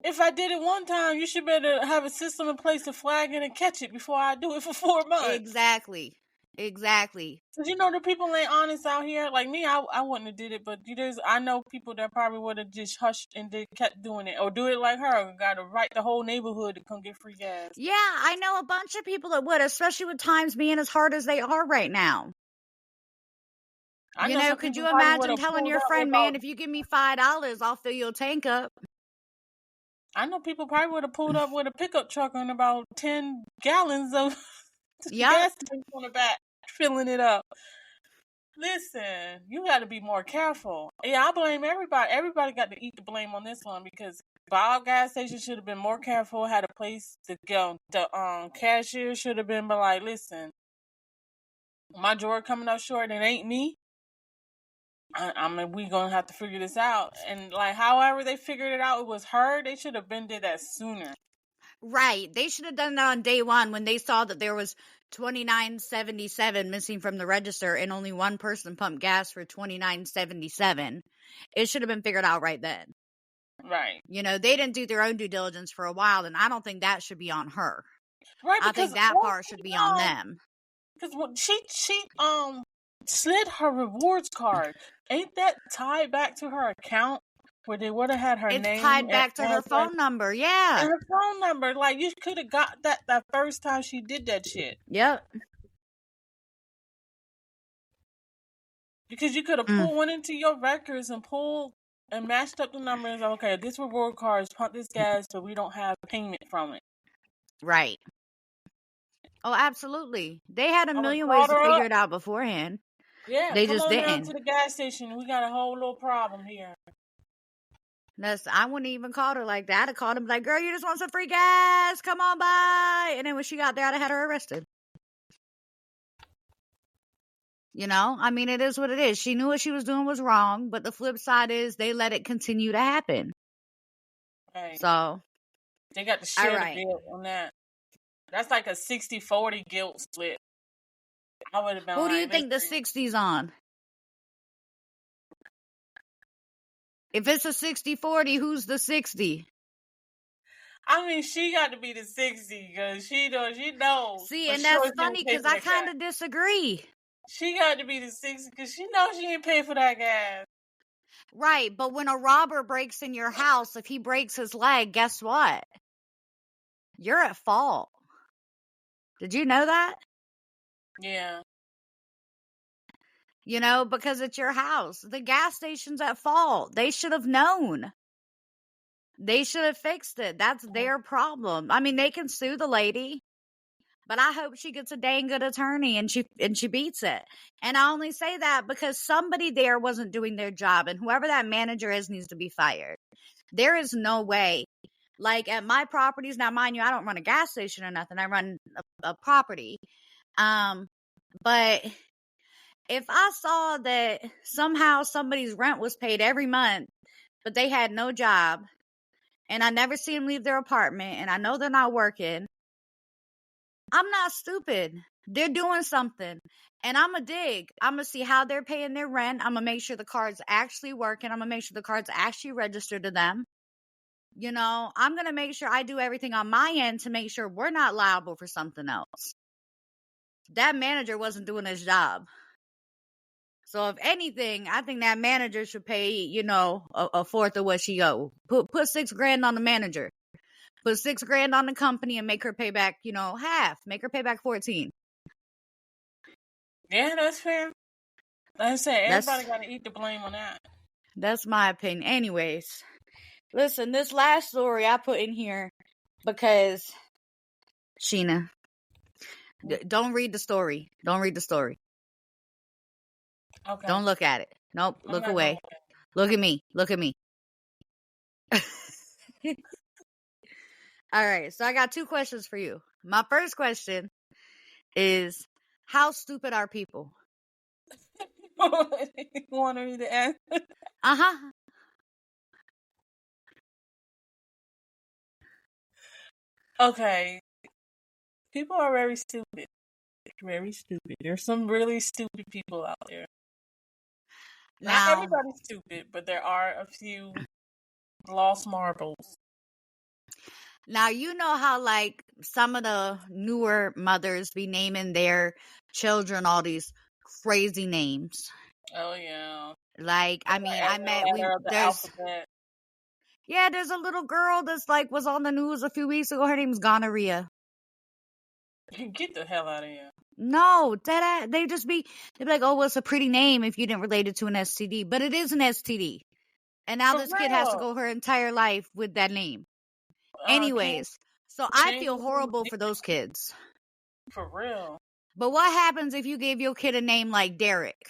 If I did it one time, you should better have a system in place to flag it and catch it before I do it for 4 months. Exactly. Because the people ain't honest out here. Like me, I wouldn't have did it, but I know people that probably would have just hushed and kept doing it. Or do it like her. Got to write the whole neighborhood to come get free gas. Yeah, I know a bunch of people that would, especially with times being as hard as they are right now. Could you imagine telling your friend, man, if you give me $5, I'll fill your tank up? I know people probably would have pulled up with a pickup truck on about 10 gallons of gas tank on the back, filling it up. Listen, you got to be more careful. Yeah, I blame everybody. Everybody got to eat the blame on this one because Bob gas station should have been more careful. Had a place to go. The cashier should have been, but like, listen, my drawer coming up short. It ain't me. I mean, we gonna have to figure this out. And like, however they figured it out, it was her. They should have been did that sooner. Right. They should have done that on day one when they saw that there was 29.77 missing from the register and only one person pumped gas for 29.77. It should have been figured out right then. Right. You know, they didn't do their own due diligence for a while, and I don't think that should be on her. Right. I think that part should be on them. Because she slid her rewards card. Ain't that tied back to her account where they would have had her name? It's tied back to her phone number. Yeah. And her phone number. Like, you could have got that first time she did that shit. Yep. Because you could have pulled one into your records and matched up the numbers. Okay, this reward card is pump this gas, so we don't have payment from it. Right. Oh, absolutely. They had a million ways to figure it out beforehand. Yeah, they just didn't. Come on down to the gas station. We got a whole little problem here. I wouldn't even call her like that. I'd have called him like, girl, you just want some free gas? Come on by. And then when she got there, I'd have had her arrested. You know, I mean, it is what it is. She knew what she was doing was wrong, but the flip side is they let it continue to happen. Right. So they got to share the guilt on that. That's like a 60-40 guilt split. I would have been. Who do you think the 60's on? If it's a 60-40, who's the 60? I mean, she got to be the 60 because she knows. See, and that's funny because I kind of disagree. She got to be the 60 because she knows she didn't pay for that gas. Right, but when a robber breaks in your house, if he breaks his leg, guess what? You're at fault. Did you know that? Yeah. You know, because it's your house. The gas station's at fault. They should have known. They should have fixed it. That's their problem. I mean, they can sue the lady, but I hope she gets a dang good attorney and she beats it. And I only say that because somebody there wasn't doing their job, and whoever that manager is needs to be fired. There is no way. Like at my properties, now mind you, I don't run a gas station or nothing. I run a property. But if I saw that somehow somebody's rent was paid every month, but they had no job, and I never see them leave their apartment, and I know they're not working, I'm not stupid. They're doing something. And I'm going to dig. I'm going to see how they're paying their rent. I'm going to make sure the card's actually working. I'm going to make sure the card's actually registered to them. You know, I'm going to make sure I do everything on my end to make sure we're not liable for something else. That manager wasn't doing his job. So if anything, I think that manager should pay, you know, a fourth of what she owed. Put $6,000 on the manager. Put $6,000 on the company and make her pay back, you know, half. Make her pay back 14. Yeah, that's fair. Like I said, everybody got to eat the blame on that. That's my opinion. Anyways, listen, this last story I put in here because, Sheena, don't read the story. Don't read the story. Okay. Don't look at it. Nope. Look away. Look at me. Look at me. All right. So I got 2 questions for you. My first question is, how stupid are people? You want me to answer? Uh-huh. Okay. People are very stupid. Very stupid. There's some really stupid people out there. Not everybody's stupid, but there are a few lost marbles. Now, you know how, like, some of the newer mothers be naming their children all these crazy names. Oh, yeah. Like, I mean, there's a little girl that's, like, was on the news a few weeks ago. Her name's Gonorrhea. Get the hell out of here. No, they'd be like, oh, well, it's a pretty name if you didn't relate it to an STD. But it is an STD. And now this kid has to go her entire life with that name. Anyways, so I feel horrible for those kids. For real. But what happens if you gave your kid a name like Derek?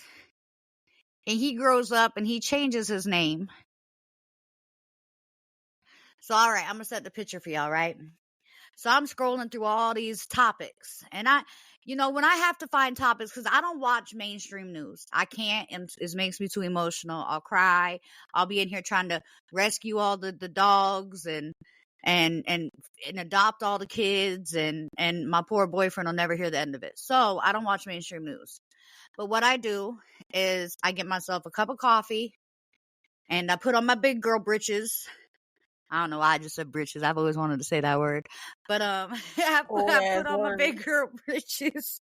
and he grows up and he changes his name. So, all right, I'm going to set the picture for y'all, right? So I'm scrolling through all these topics, and when I have to find topics, because I don't watch mainstream news, I can't, and it makes me too emotional. I'll cry. I'll be in here trying to rescue all the dogs and adopt all the kids, and my poor boyfriend will never hear the end of it. So I don't watch mainstream news. But what I do is I get myself a cup of coffee, and I put on my big girl britches. I don't know why I just said britches. I've always wanted to say that word. But I put on my big girl britches.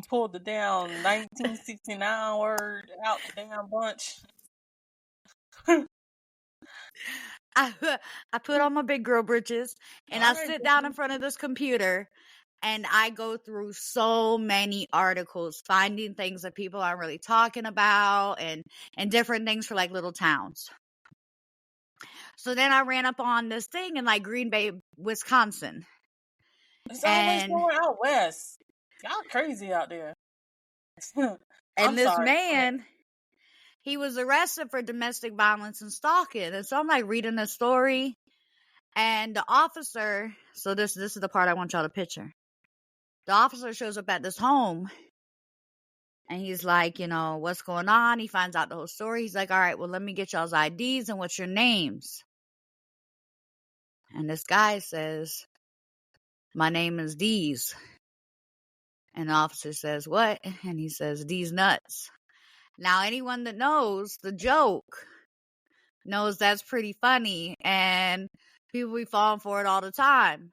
Pulled the damn 1969 word out the damn bunch. I put on my big girl britches, and I sit down in front of this computer, and I go through so many articles, finding things that people aren't really talking about, and different things for like little towns. So then I ran up on this thing in like Green Bay, Wisconsin. It's always going out west. Y'all crazy out there. And this man, he was arrested for domestic violence and stalking. And so I'm like reading the story, and the officer, so this is the part I want y'all to picture. The officer shows up at this home, and he's like, what's going on? He finds out the whole story. He's like, all right, well, let me get y'all's IDs and what's your names? And this guy says, my name is Deez. And the officer says, what? And he says, Deez nuts. Now, anyone that knows the joke knows that's pretty funny, and people be falling for it all the time.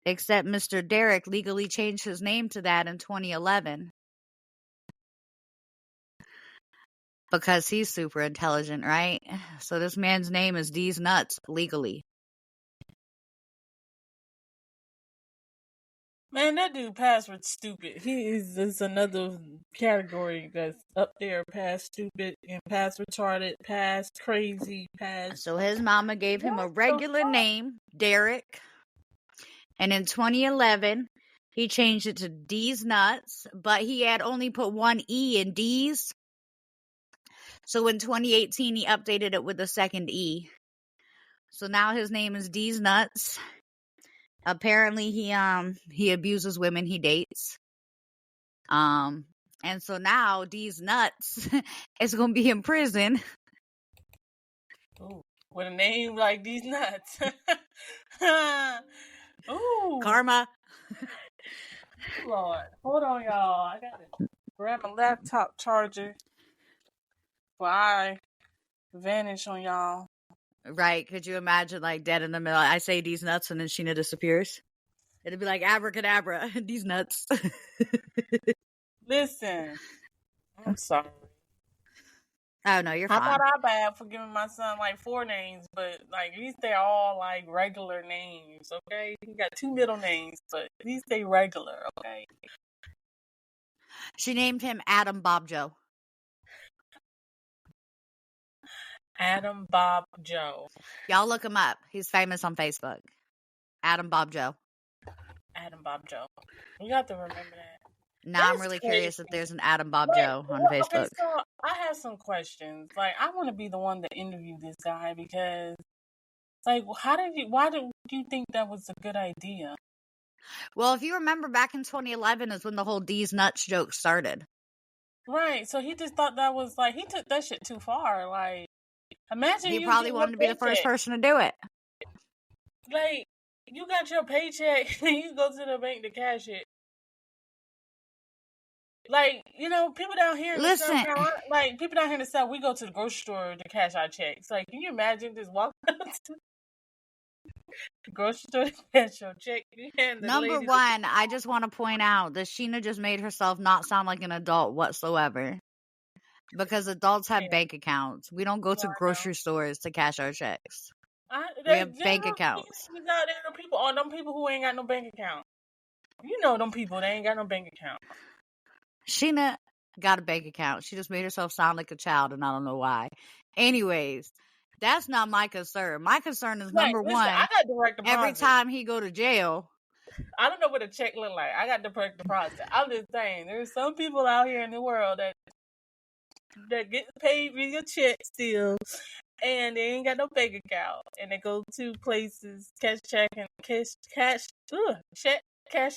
Except Mr. Derek legally changed his name to that in 2011. Because he's super intelligent, right? So this man's name is Deez nuts legally. Man, that dude password stupid. He is another category that's up there past stupid and past retarded, past crazy, past. So his mama gave him a regular name, Derek. And in 2011, he changed it to Deez nuts, but he had only put one E in Deez. So in 2018, he updated it with a second E. So now his name is Deez nuts. Apparently he abuses women he dates. And so now Deez nuts is gonna be in prison. Ooh, with a name like Deez nuts. Ooh. Karma. Lord. Hold on, y'all. I gotta grab my laptop charger before I vanish on y'all. Right. Could you imagine, like, dead in the middle? I say Deez nuts and then Sheena disappears. It'd be like abracadabra. Deez nuts. Listen. I'm sorry. Oh, no, you're fine. I thought I bad for giving my son like 4 names, but like at least they're all like regular names, okay? He got 2 middle names, but at least they regular, okay? She named him Adam Bob Joe. Adam Bob Joe. Y'all look him up. He's famous on Facebook. Adam Bob Joe. Adam Bob Joe. You got to remember that. Now I'm really curious if there's an Adam Bob Joe on Facebook. Okay, so I have some questions. Like, I want to be the one to interview this guy because, like, why did you think that was a good idea? Well, if you remember, back in 2011 is when the whole Deez nuts joke started. Right. So he just thought that was like, he took that shit too far. Like, imagine he probably wanted to be the first person to do it. Like, you got your paycheck and you go to the bank to cash it. Like, people down here in the South Carolina, like, people down here in the South, we go to the grocery store to cash our checks. Like, can you imagine just walking up to the grocery store to cash your check? Number one, I just want to point out that Sheena just made herself not sound like an adult whatsoever. Because adults have bank accounts. We don't go to grocery stores to cash our checks. We have bank accounts. Them people who ain't got no bank account. You know them people, they ain't got no bank account. Sheena got a bank account. She just made herself sound like a child, and I don't know why. Anyways, that's not my concern. My concern is number one, I got direct deposit. Every time he go to jail. I don't know what a check look like. I got direct deposit. I'm just saying, there's some people out here in the world that that get paid via check still, and they ain't got no bank account, and they go to places, cash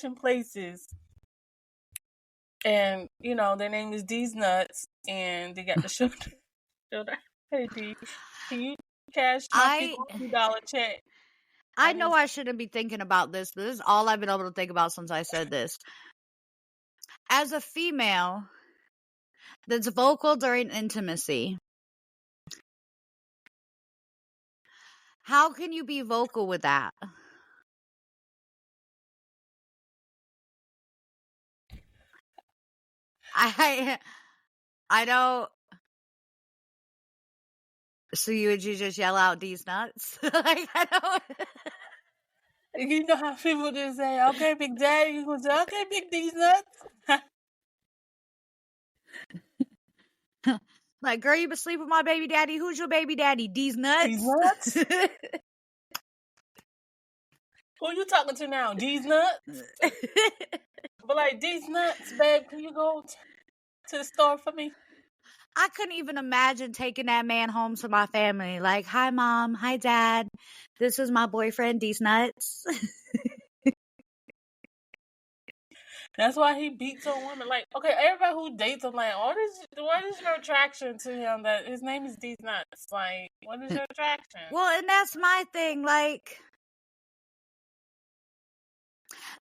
in places, and their name is D's Nuts, and they got the shoulder. Hey D, can you cash my $50 check? I know I shouldn't be thinking about this, but this is all I've been able to think about since I said this. As a female that's vocal during intimacy, how can you be vocal with that? I don't. So would you just yell out these nuts? Like, I don't. You know how people just say, "Okay, Big Daddy," you gonna say, "Okay, Big D's Nuts." Like, girl, you been sleeping with my baby daddy. Who's your baby daddy? These nuts. These Nuts. Who you talking to now? These Nuts. But like, These Nuts, babe, can you go to the store for me? I couldn't even imagine taking that man home to my family. Like, hi, Mom. Hi, Dad. This is my boyfriend, these nuts. That's why he beats on women. Like, okay, everybody who dates him, like, what is your attraction to him? That his name is These Nuts. Like, what is your attraction? Well, and that's my thing. Like,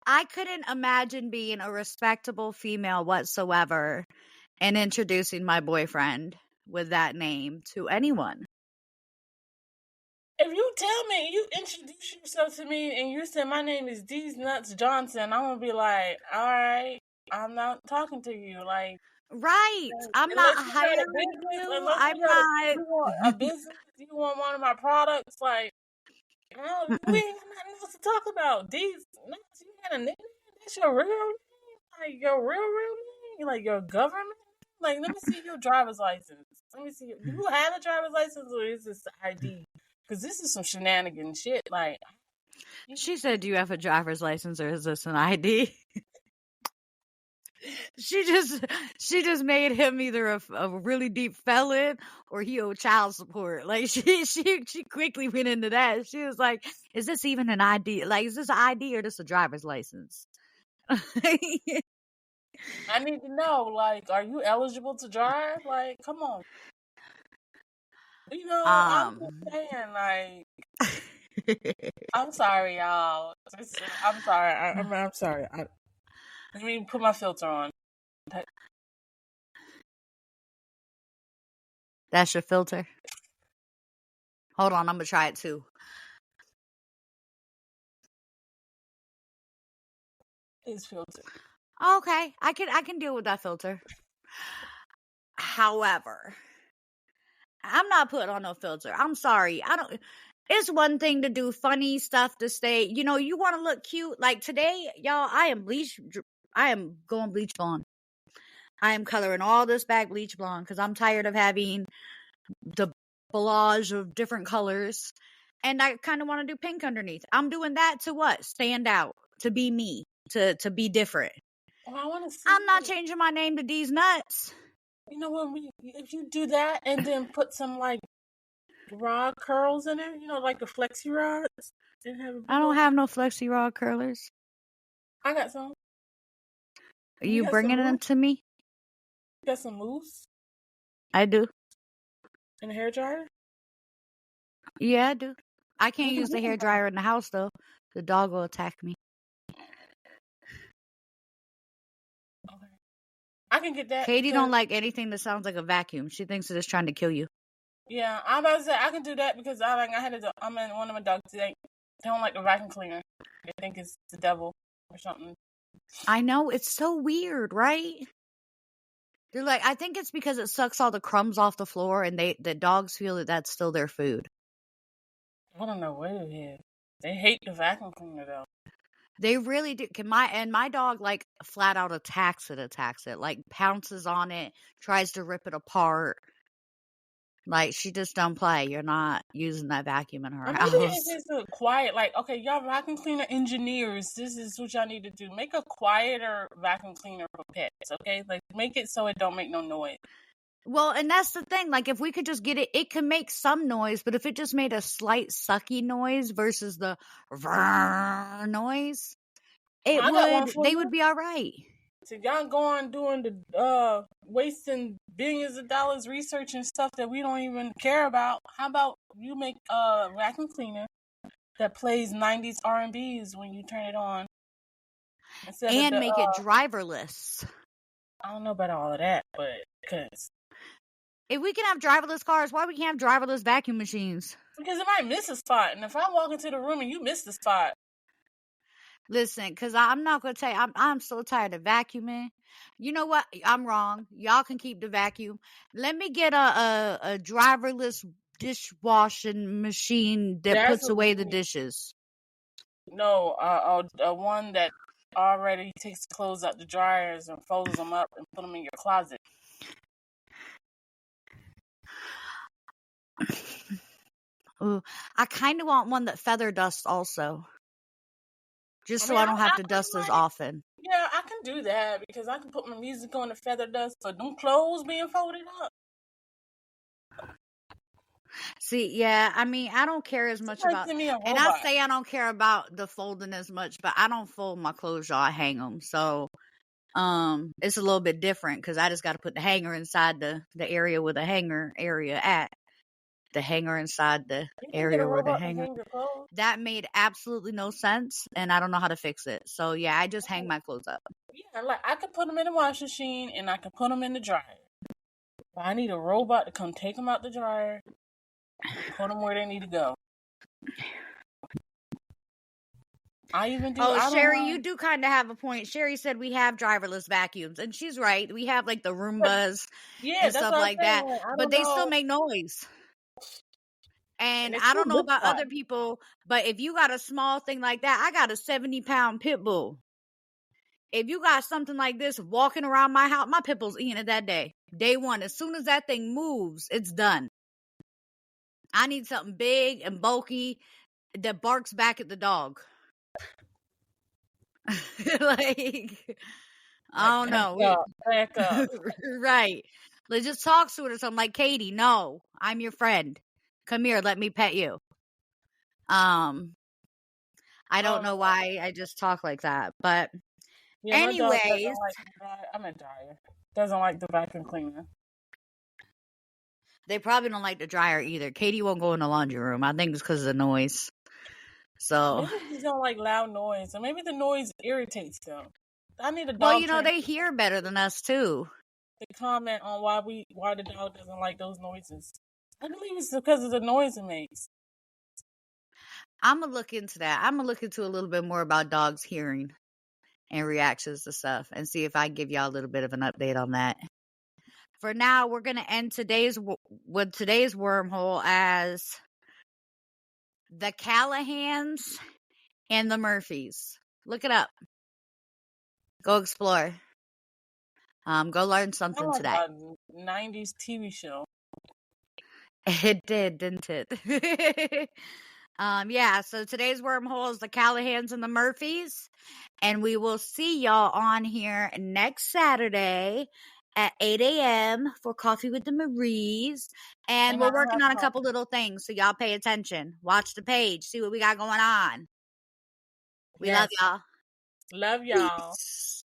I couldn't imagine being a respectable female whatsoever and introducing my boyfriend with that name to anyone. If you tell me, you introduce yourself to me, and you say my name is These Nuts Johnson, I'm gonna be like, all right, I'm not talking to you. Like, right? I'm not hiring you. I'm not you want a business. You want one of my products? Like, no, we ain't got nothing else to talk about. These Nuts, you got a nickname? That's your real name? Like your real name? Like your government? Like, let me see your driver's license. Let me see. Do you have a driver's license, or is this ID? Because this is some shenanigan shit. Like, she said, "Do you have a driver's license, or is this an ID?" She just made him either a really deep felon or he owed child support. Like, she quickly went into that. She was like, "Is this even an ID? Like, is this an ID or just a driver's license?" I need to know. Like, are you eligible to drive? Like, come on. I'm just saying. Like, I'm sorry, y'all. I'm sorry. I'm sorry. Let me put my filter on. That's your filter? Hold on, I'm gonna try it too. It's filtered. Okay, I can deal with that filter. However, I'm not putting on no filter. I'm sorry. It's one thing to do funny stuff to stay, you want to look cute. Like today, y'all, I am going bleach blonde. I am coloring all this back bleach blonde because I'm tired of having the collage of different colors. And I kind of want to do pink underneath. I'm doing that to what? Stand out, to be me, to be different. Oh, I want to see. I'm not changing my name to These Nuts. You know what? If you do that and then put some like rod curls in it, like the flexi rods. I don't have no flexi rod curlers. I got some. Are you bringing them to me? You got some mousse? I do. In a hair dryer? Yeah, I do. I can't use the hair dryer in the house though. The dog will attack me. Okay. I can get that. Katie don't like anything that sounds like a vacuum. She thinks it is trying to kill you. Yeah, I'm about to say I can do that because I'm in one of my dogs today. They don't like the vacuum cleaner. They think it's the devil or something. I know, it's so weird, right? They're like, I think it's because it sucks all the crumbs off the floor, and the dogs feel that that's still their food. I don't know what it is. They hate the vacuum cleaner though. They really do. My dog like flat out attacks it, like pounces on it, tries to rip it apart. Like, she just don't play. You're not using that vacuum in her house. Maybe it's just a quiet, like, okay, y'all vacuum cleaner engineers, this is what y'all need to do. Make a quieter vacuum cleaner for pets, okay? Like, make it so it don't make no noise. Well, and that's the thing. Like, if we could just get it, it can make some noise, but if it just made a slight sucky noise versus the noise, I got one for they you. would be all right. So y'all going doing the wasting billions of dollars researching stuff that we don't even care about. How about you make a vacuum cleaner that plays 90s R&Bs when you turn it on instead And of make it driverless. I don't know about all of that, but because If we can have driverless cars, why we can't have driverless vacuum machines? Because it might miss a spot, and if I walk into the room and you miss the spot, Listen, because I'm not gonna tell you, I'm so tired of vacuuming. You know what? I'm wrong. Y'all can keep the vacuum. Let me get a driverless dishwashing machine that that's puts what we away the need. dishes. No, a one that already takes the clothes out the dryers and folds them up and put them in your closet. Ooh, I kind of want one that feather dusts also, just I so mean, I don't have to I dust as like, often. yeah, I can do that because I can put my music on the feather dust, but them clothes being folded up. See, yeah, I mean, I don't care as much Somebody about, send me a and I robot. say I don't care about the folding as much, but I don't fold my clothes, y'all. I hang them, so it's a little bit different because I just got to put the hanger inside the area where the hanger area at. The hanger inside the You can get a area where the robot to hanger. hang your clothes. That made absolutely no sense, and I don't know how to fix it. So yeah, I just hang my clothes up. Yeah, like I could put them in the washing machine and I could put them in the dryer. But I need a robot to come take them out the dryer, put them where they need to go. I even do. Oh, I don't Sherry, mind. you do kind of have a point. Sherry said we have driverless vacuums, and she's right. We have like the Roombas Yeah, and that's stuff what I'm like saying. that, Like, I but don't they still know. make noise. And And it's I still don't know good about spot. other people, but if you got a small thing like that, I got a 70-pound pit bull. If you got something like this walking around my house, my pit bull's eating it that day. Day one, as soon as that thing moves, it's done. I need something big and bulky that barks back at the dog. Like, I don't know. Back up. Right. Let's just talk to it or something like, Katie, no, I'm your friend. Come here, let me pet you. I don't know why I just talk like that, but Yeah, my dog doesn't anyways, like the dryer. I'm a dryer. Doesn't like the vacuum cleaner. they probably don't like the dryer either. Katie won't go in the laundry room. I think it's because of the noise. So, Maybe they just don't like loud noise, or maybe the noise irritates them. I need a well, dog trainer they hear better than us too. to comment on why the dog doesn't like those noises. I believe it's because of the noise it makes. I'm gonna look into that. I'm gonna look into a little bit more about dogs hearing and reactions to stuff and see if I can give y'all a little bit of an update on that. For now, we're gonna end today's wormhole as the Callahans and the Murphys. Look it up. Go explore. Go learn something Sound today. like a 90s TV show. It did, didn't it? Yeah, so today's wormhole is the Callahans and the Murphys. And we will see y'all on here next Saturday at 8 a.m. for Coffee with the Maries. And we're working on a couple little things, so y'all pay attention. Watch the page, see what we got going on. We love y'all. Love y'all. Peace.